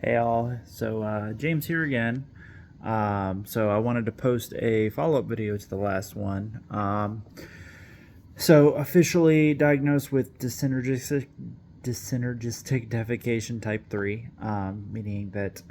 Hey all, so James here again. So I wanted to post a follow-up video to the last one. So officially diagnosed with dyssynergistic defecation type 3, meaning that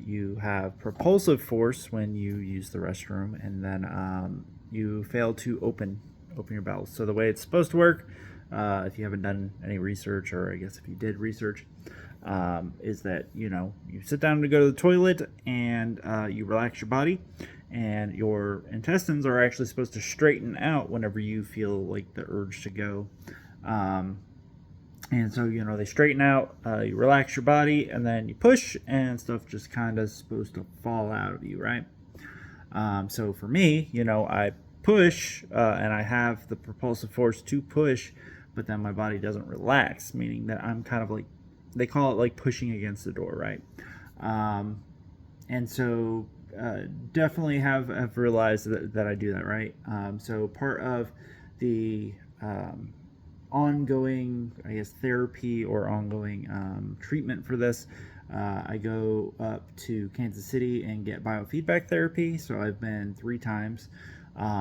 you have propulsive force when you use the restroom, and then you fail to open your bowels. So the way it's supposed to work, if you haven't done any research, or I guess if you did research, is that you sit down to go to the toilet and you relax your body, and your intestines are actually supposed to straighten out whenever you feel like the urge to go. And so they straighten out, you relax your body, and then you push, and stuff just kind of supposed to fall out of you, right? So for me, I push, and I have the propulsive force to push, but then my body doesn't relax, meaning that I'm kind of like, they call it like pushing against the door, right? And so definitely have realized that I do that, right? So part of the ongoing, I guess, therapy or ongoing treatment for this, I go up to Kansas City and get biofeedback therapy. So I've been 3 times.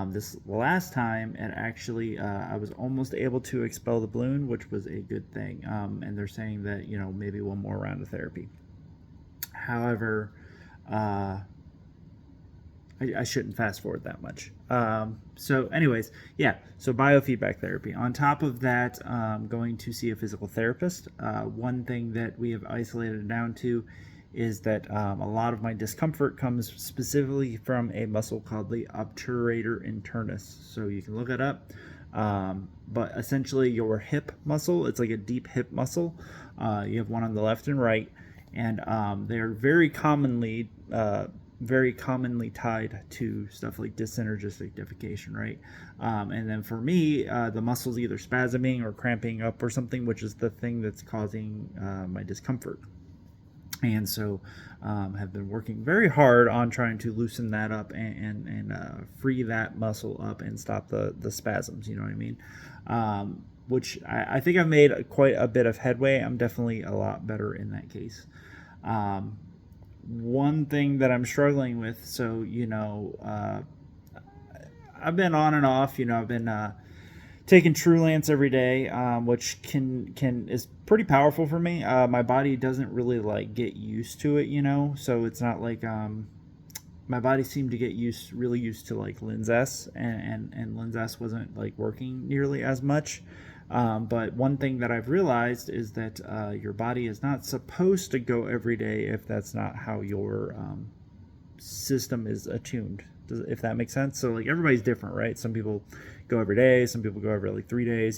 This last time, it actually, I was almost able to expel the balloon, which was a good thing. And they're saying that, maybe one more round of therapy. However, I shouldn't fast forward that much. So anyways, yeah, so biofeedback therapy. On top of that, going to see a physical therapist. One thing that we have isolated down to is that a lot of my discomfort comes specifically from a muscle called the obturator internus. So you can look it up. But essentially your hip muscle, it's like a deep hip muscle. You have one on the left and right, and they're very commonly tied to stuff like dyssynergistic defecation, right? And then for me, the muscle's either spasming or cramping up or something, which is the thing that's causing my discomfort. And so have been working very hard on trying to loosen that up and free that muscle up and stop the spasms, you know what I mean? Which I think I've made quite a bit of headway. I'm definitely a lot better in that case. One thing that I'm struggling with, so I've been on and off. I've been taking TrueLance every day, which is pretty powerful for me. My body doesn't really like get used to it, so it's not like my body seemed to get really used to like Linzess, and Linzess wasn't like working nearly as much. But one thing that I've realized is that your body is not supposed to go every day if that's not how your system is attuned. If that makes sense. So like everybody's different, right? Some people go every day, some people go every like 3 days,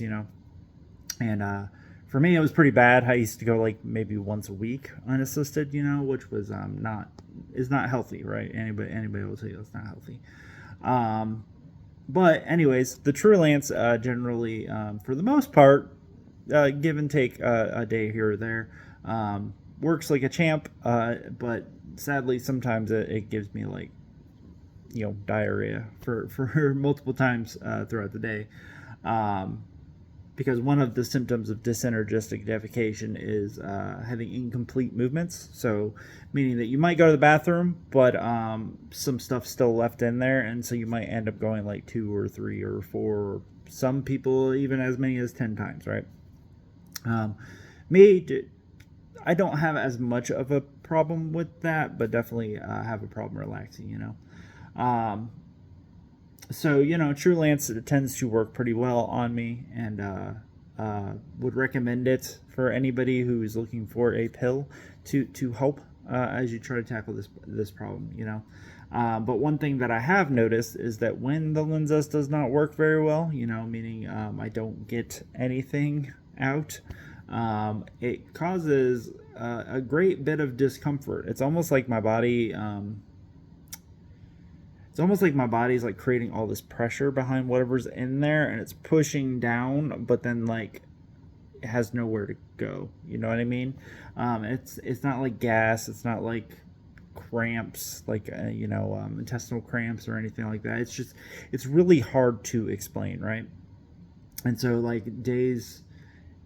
And for me, it was pretty bad. I used to go like maybe once a week unassisted, which was not healthy, right? Anybody will tell you that's not healthy. But anyways, the TrueLance generally, for the most part, give and take a day here or there, works like a champ. But sadly, sometimes it gives me like diarrhea for multiple times throughout the day, because one of the symptoms of dyssynergistic defecation is having incomplete movements. So meaning that you might go to the bathroom, but some stuff's still left in there, and so you might end up going like 2 or 3 or 4, or some people even as many as 10 times, right? I don't have as much of a problem with that, but definitely have a problem relaxing, So TrueLance tends to work pretty well on me, and would recommend it for anybody who's looking for a pill to help as you try to tackle this problem. But one thing that I have noticed is that when the Linzess does not work very well, meaning I don't get anything out, it causes a great bit of discomfort. It's almost like my body. It's almost like my body's like creating all this pressure behind whatever's in there, and it's pushing down, but then like it has nowhere to go. You know what I mean? It's not like gas. It's not like cramps, like intestinal cramps or anything like that. It's really hard to explain, right? And so like days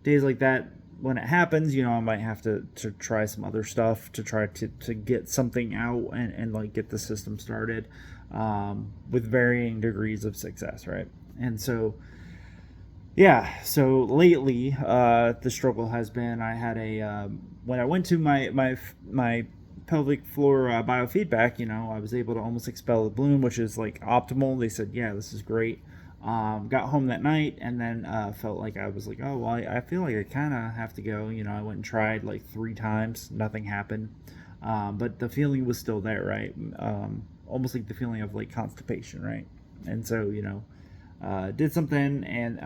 like that, when it happens, I might have to try some other stuff to try to get something out and like get the system started, with varying degrees of success, right? And so, yeah, so lately, the struggle has been I had when I went to my pelvic floor biofeedback, I was able to almost expel the balloon, which is like optimal. They said, yeah, this is great. Got home that night and then felt like I was like, oh, well, I feel like I kind of have to go. I went and tried like 3 times, nothing happened. But the feeling was still there, right? Almost like the feeling of like constipation, right? And so, did something and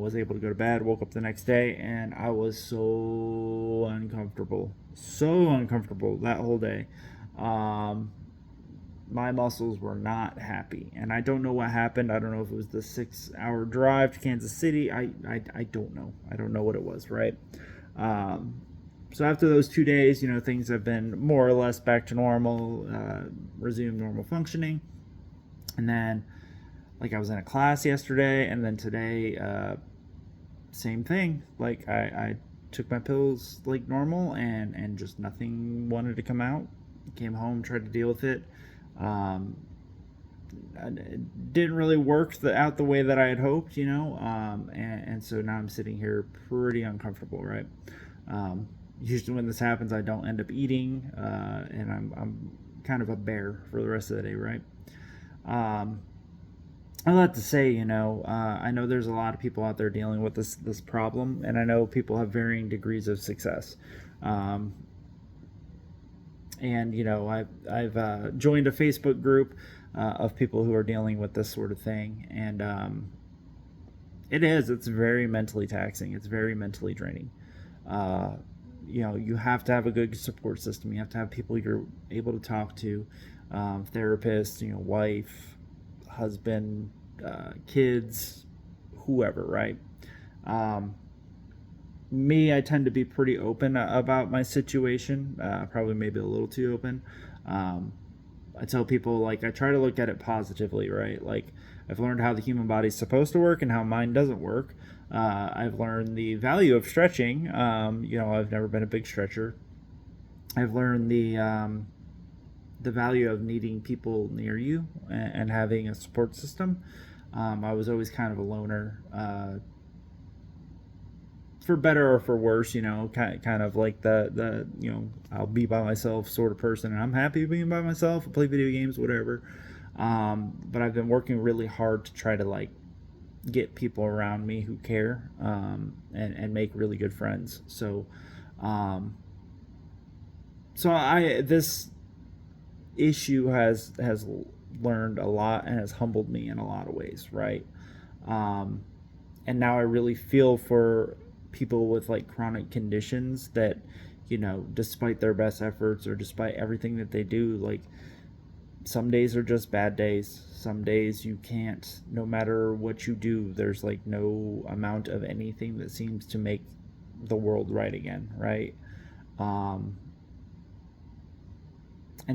was able to go to bed. Woke up the next day and I was so uncomfortable that whole day. My muscles were not happy, and I don't know what happened. I don't know if it was the 6-hour drive to Kansas City. I don't know. I don't know what it was, right? So after those 2 days, things have been more or less back to normal, resumed normal functioning. And then, like, I was in a class yesterday, and then today, same thing. Like, I took my pills like normal, and just nothing wanted to come out. Came home, tried to deal with it. It didn't really work out the way that I had hoped, and so now I'm sitting here pretty uncomfortable, right? Usually when this happens, I don't end up eating, and I'm kind of a bear for the rest of the day, right? I like to say, I know there's a lot of people out there dealing with this problem, and I know people have varying degrees of success. And I've joined a Facebook group of people who are dealing with this sort of thing, and it's very mentally taxing. It's very mentally draining. You have to have a good support system. You have to have people you're able to talk to, therapists, wife, husband, kids, whoever, right? Me, I tend to be pretty open about my situation, probably maybe a little too open. I tell people, like, I try to look at it positively, right? Like, I've learned how the human body's supposed to work and how mine doesn't work. I've learned the value of stretching. I've never been a big stretcher. I've learned the value of needing people near you and having a support system. I was always kind of a loner, for better or for worse, kind of like the I'll be by myself sort of person, and I'm happy being by myself. I play video games, whatever. But I've been working really hard to try to like get people around me who care, and make really good friends. So, this issue has learned a lot and has humbled me in a lot of ways, right? And now I really feel for people with like chronic conditions that, despite their best efforts or despite everything that they do, like, some days are just bad days. Some days you can't, no matter what you do, there's like no amount of anything that seems to make the world right again, right? And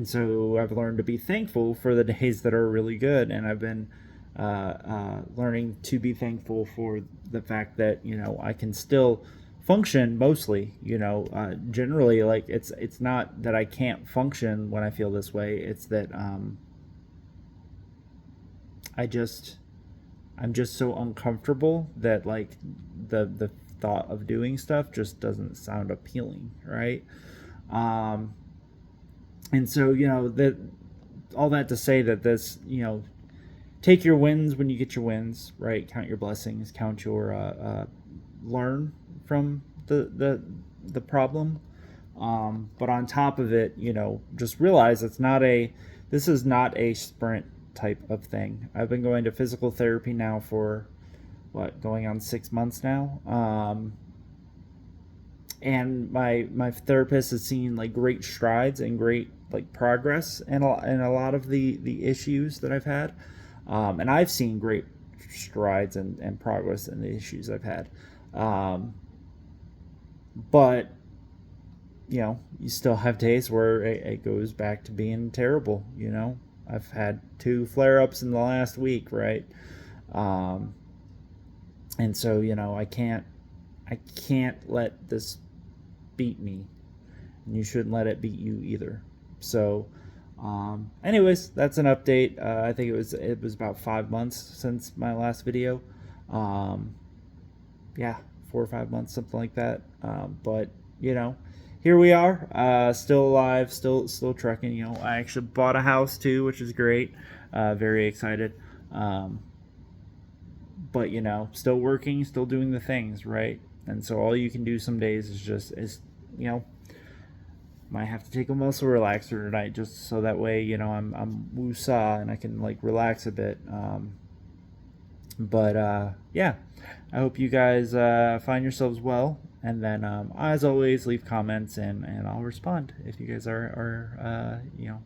so I've learned to be thankful for the days that are really good, and I've been learning to be thankful for the fact that I can still function mostly. Generally, like, it's not that I can't function when I feel this way. It's that I'm just so uncomfortable that, like, the thought of doing stuff just doesn't sound appealing, right? And so that, all that to say that this, take your wins when you get your wins, right? Count your blessings, count your learn from the problem. But on top of it, just realize this is not a sprint type of thing. I've been going to physical therapy now for going on 6 months now. And my therapist has seen like great strides and great like progress in a lot of the issues that I've had. And I've seen great strides and progress in the issues I've had. But you still have days where it goes back to being terrible. I've had 2 flare-ups in the last week, right? And so I can't I can't let this beat me, and you shouldn't let it beat you either. So, anyways, that's an update. I think it was about 5 months since my last video. Um, yeah, 4 or 5 months, something like that. But you know, here we are, still alive, still trucking. You know, I actually bought a house too, which is great. Very excited. Um, but you know, still working, still doing the things right. And so all you can do some days is you know, might have to take a muscle relaxer tonight, just so that way, you know, I'm woosah and I can like relax a bit. But yeah, I hope you guys find yourselves well. And then, as always, leave comments and I'll respond if you guys are you know,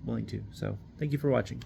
willing to. So thank you for watching.